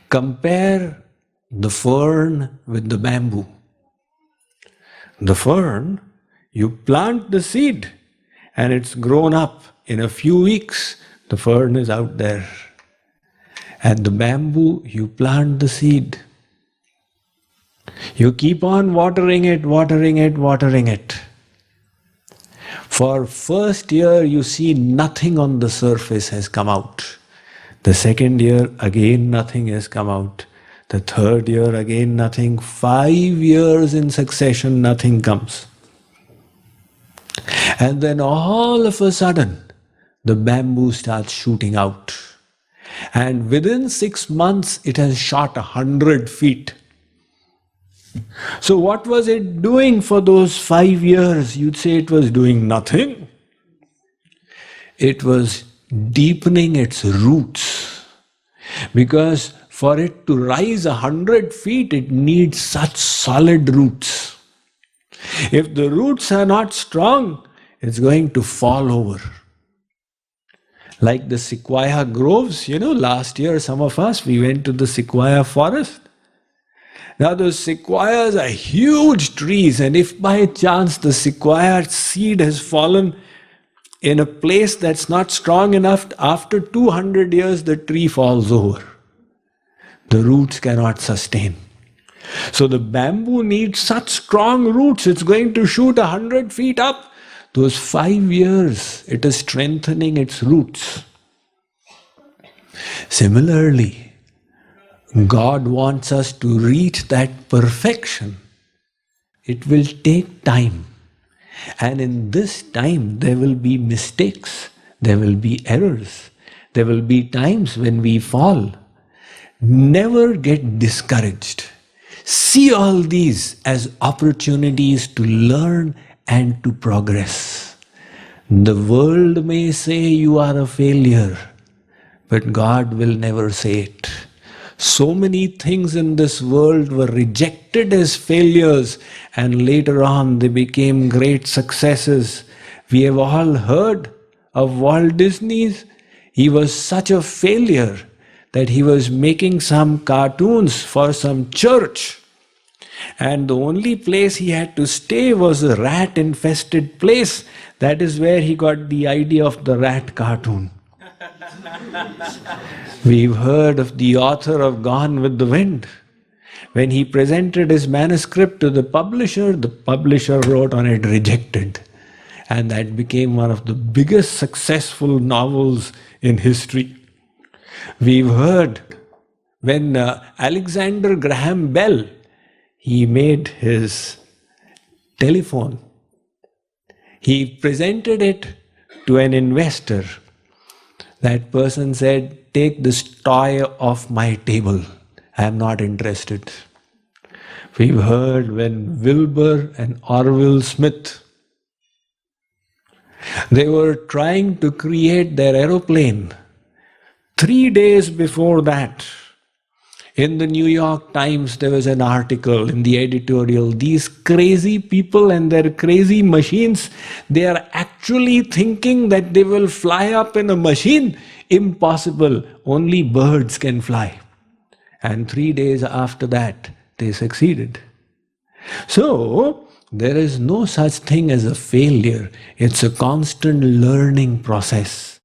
Compare the fern with the bamboo. The fern, you plant the seed and it's grown up. In a few weeks, the fern is out there. And the bamboo, you plant the seed. You keep on watering it, watering it, watering it. For first year, you see nothing on the surface has come out. The second year, again nothing has come out. The third year, again nothing. 5 years in succession, nothing comes. And then all of a sudden, the bamboo starts shooting out. And within 6 months, it has shot 100 feet. So what was it doing for those 5 years? You'd say it was doing nothing. It was deepening its roots. Because for it to rise 100 feet, it needs such solid roots. If the roots are not strong, it's going to fall over. Like the sequoia groves, last year some of us, we went to the sequoia forest. Now those sequoias are huge trees, and if by chance the sequoia seed has fallen in a place that's not strong enough, after 200 years the tree falls over. The roots cannot sustain. So the bamboo needs such strong roots, it's going to shoot 100 feet up. Those 5 years, it is strengthening its roots. Similarly, God wants us to reach that perfection. It will take time. And in this time, there will be mistakes. There will be errors. There will be times when we fall. Never get discouraged. See all these as opportunities to learn and to progress. The world may say you are a failure, but God will never say it. So many things in this world were rejected as failures, and later on they became great successes. We have all heard of Walt Disney's. He was such a failure that he was making some cartoons for some church. And the only place he had to stay was a rat-infested place. That is where he got the idea of the rat cartoon. We've heard of the author of Gone with the Wind. When he presented his manuscript to the publisher wrote on it, rejected. And that became one of the biggest successful novels in history. We've heard when Alexander Graham Bell, he made his telephone. He presented it to an investor. That person said, "Take this toy off my table. I am not interested." We've heard when Wilbur and Orville Smith, they were trying to create their aeroplane. 3 days before that, in the New York Times, there was an article in the editorial. These crazy people and their crazy machines, they are actually thinking that they will fly up in a machine. Impossible. Only birds can fly. And 3 days after that, they succeeded. So, there is no such thing as a failure. It's a constant learning process.